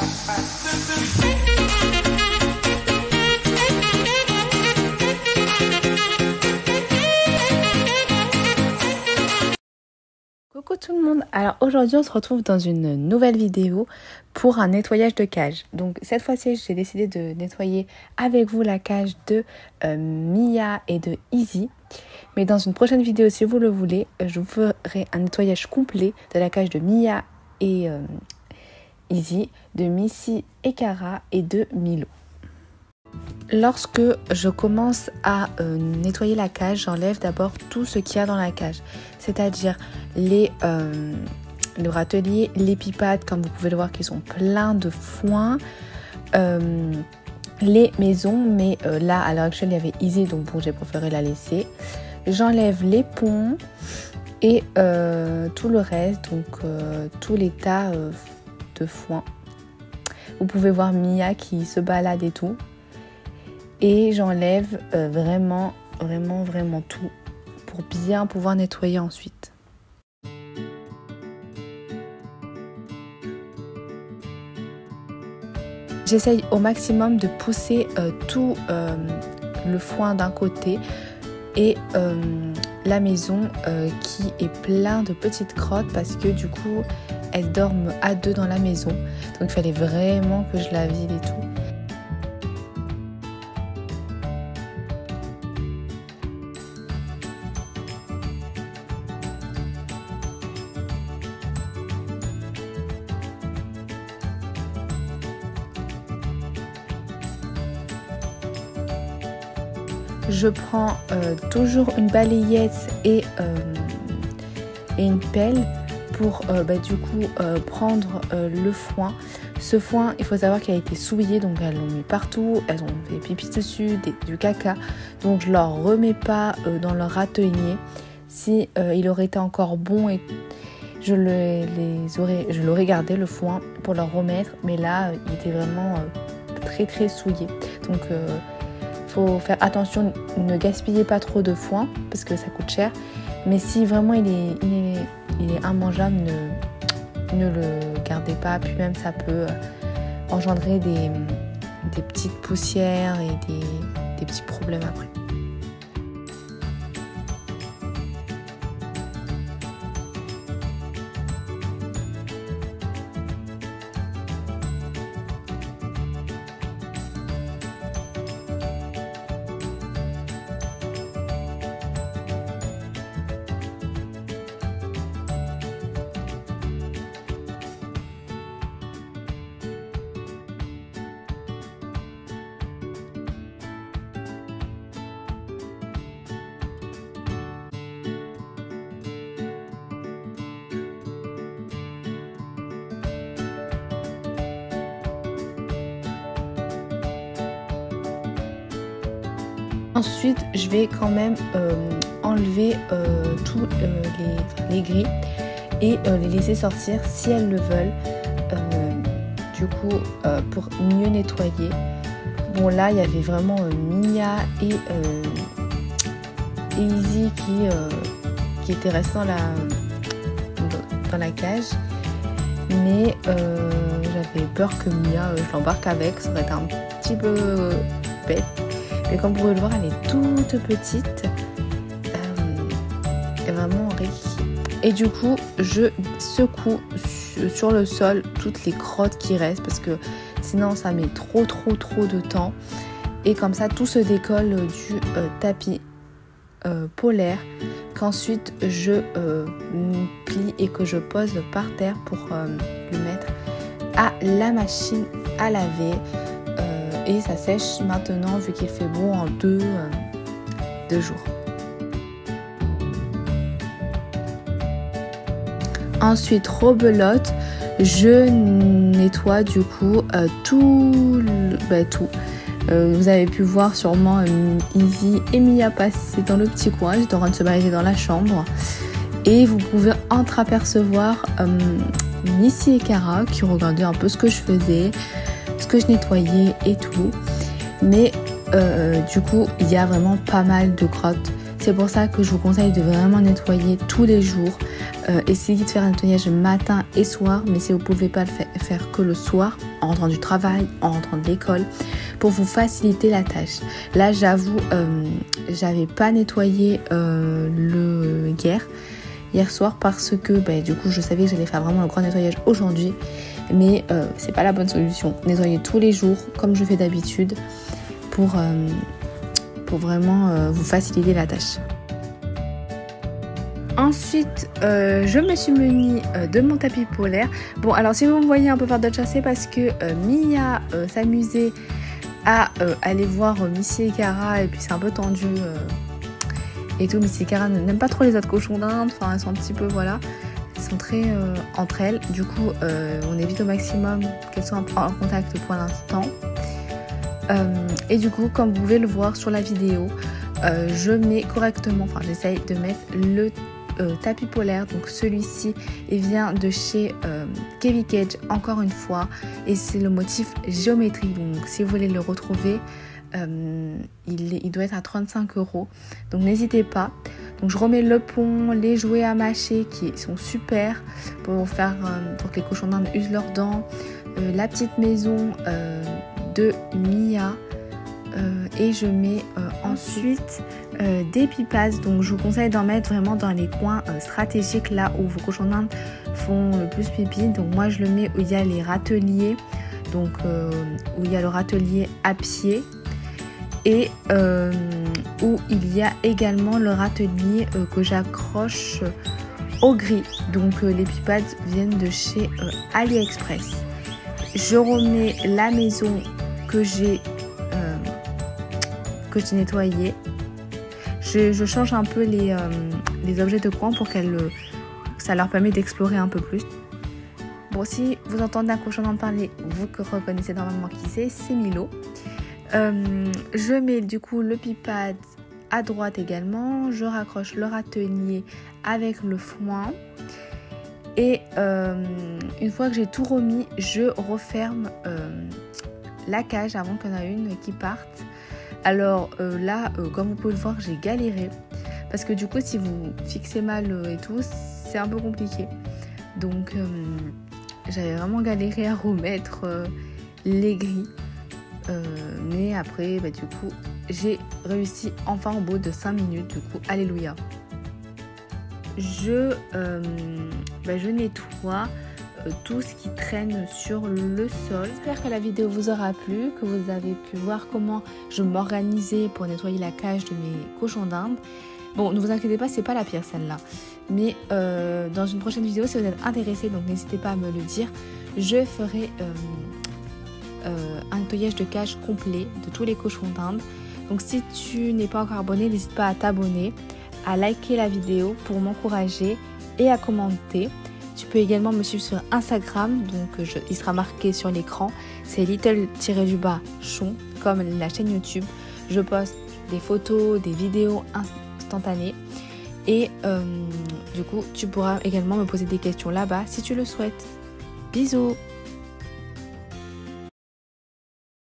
Coucou tout le monde, alors aujourd'hui on se retrouve dans une nouvelle vidéo pour un nettoyage de cage. Donc cette fois-ci j'ai décidé de nettoyer avec vous la cage de Mia et de Izzy. Mais dans une prochaine vidéo, si vous le voulez, je vous ferai un nettoyage complet de la cage de Mia et Izzy, de Missy et Cara et de Milo. Lorsque je commence à nettoyer la cage, j'enlève d'abord tout ce qu'il y a dans la cage. C'est-à-dire le râtelier, les pipades, comme vous pouvez le voir, qui sont pleins de foin. Les maisons, mais là, à l'heure actuelle, il y avait Izzy, donc bon, j'ai préféré la laisser. J'enlève les ponts et tout le reste, donc tous les tas de foin. Vous pouvez voir Mia qui se balade et tout. Et j'enlève vraiment tout pour bien pouvoir nettoyer ensuite. J'essaye au maximum de pousser tout le foin d'un côté et la maison qui est plein de petites crottes parce que du coup elles dorment à deux dans la maison. Donc il fallait vraiment que je la vide et tout. Je prends toujours une balayette et une pelle pour du coup prendre le foin. Ce foin, il faut savoir qu'il a été souillé, donc elles l'ont mis partout, elles ont fait pipi dessus, du caca. Donc je ne leur remets pas dans leur râtelier. Si il aurait été encore bon, et je l'aurais gardé le foin pour leur remettre. Mais là, il était vraiment très souillé. Donc faut faire attention, ne gaspillez pas trop de foin parce que ça coûte cher. Mais si vraiment il est immangeable, ne le gardez pas. Puis même ça peut engendrer des petites poussières et des petits problèmes après. Ensuite, je vais quand même enlever tous les gris et les laisser sortir si elles le veulent. Du coup, pour mieux nettoyer. Bon, là, il y avait vraiment Mia et Izzy qui étaient restés dans la cage. Mais j'avais peur que Mia, je l'embarque avec, ça aurait été un petit peu bête. Et comme vous pouvez le voir, elle est toute petite. Elle est vraiment enrichie. Et du coup, je secoue sur le sol toutes les crottes qui restent parce que sinon ça met trop de temps. Et comme ça, tout se décolle du tapis polaire qu'ensuite je plie et que je pose par terre pour le mettre à la machine à laver. Et ça sèche maintenant vu qu'il fait beau en deux jours. Ensuite, rebelote, je nettoie du coup tout. Vous avez pu voir sûrement Izzy et Mia passer dans le petit coin, j'étais en train de se balader dans la chambre. Et vous pouvez entreapercevoir Missy et Cara qui regardaient un peu ce que je faisais, ce que je nettoyais et tout. Mais du coup, il y a vraiment pas mal de crottes. C'est pour ça que je vous conseille de vraiment nettoyer tous les jours. Essayez de faire un nettoyage matin et soir, mais si vous ne pouvez pas le faire que le soir, en rentrant du travail, en rentrant de l'école, pour vous faciliter la tâche. Là, j'avoue, j'avais pas nettoyé le hier soir parce que du coup, je savais que j'allais faire vraiment le grand nettoyage aujourd'hui, mais c'est pas la bonne solution. Nettoyer tous les jours, comme je fais d'habitude, pour vraiment vous faciliter la tâche. Ensuite, je me suis munie de mon tapis polaire. Bon, alors si vous me voyez un peu faire de chasse, c'est parce que Mia s'amusait à aller voir Missy et Cara, et puis c'est un peu tendu et tout. Missy et Cara n'aiment pas trop les autres cochons d'Inde, enfin elles sont un petit peu, voilà, elles sont très entre elles. Du coup, on évite au maximum qu'elles soient en contact pour l'instant. Et du coup, comme vous pouvez le voir sur la vidéo, je mets correctement, enfin j'essaye de mettre le tapis polaire. Donc celui-ci, il vient de chez Kevin Cage, encore une fois, et c'est le motif géométrique. Donc si vous voulez le retrouver, il doit être à 35 €. Donc n'hésitez pas. Donc je remets le pont, les jouets à mâcher qui sont super pour que les cochons d'Inde usent leurs dents, la petite maison de Mia, et je mets ensuite des pipas. Donc je vous conseille d'en mettre vraiment dans les coins stratégiques, là où vos cochons d'Inde font le plus pipi. Donc moi je le mets où il y a les râteliers, donc où il y a le râtelier à pied, et où il y a également le râtelier que j'accroche au gris. Donc les pipas viennent de chez AliExpress. Je remets la maison que j'ai nettoyée. Je change un peu les objets de coin pour ça leur permet d'explorer un peu plus. Bon, si vous entendez un cochon d'Inde parler, vous reconnaissez normalement qui c'est Milo. Je mets du coup le pipad à droite également. Je raccroche le râtelier avec le foin. Et une fois que j'ai tout remis, je referme la cage avant qu'il y en ait une qui parte. Alors là, comme vous pouvez le voir, j'ai galéré parce que du coup, si vous fixez mal et tout, c'est un peu compliqué. Donc j'avais vraiment galéré à remettre les grilles. Mais après, du coup, j'ai réussi enfin au bout de 5 minutes. Du coup, alléluia. Je nettoie tout ce qui traîne sur le sol. J'espère que la vidéo vous aura plu, que vous avez pu voir comment je m'organisais pour nettoyer la cage de mes cochons d'Inde. Bon, ne vous inquiétez pas, c'est pas la pire celle-là. Mais dans une prochaine vidéo, si vous êtes intéressé, donc n'hésitez pas à me le dire, je ferai un nettoyage de cage complet de tous les cochons d'Inde. Donc si tu n'es pas encore abonné, n'hésite pas à t'abonner, à liker la vidéo pour m'encourager et à commenter. Tu peux également me suivre sur Instagram, donc il sera marqué sur l'écran, c'est little-chon, comme la chaîne YouTube. Je poste des photos, des vidéos instantanées, et du coup tu pourras également me poser des questions là-bas si tu le souhaites. Bisous!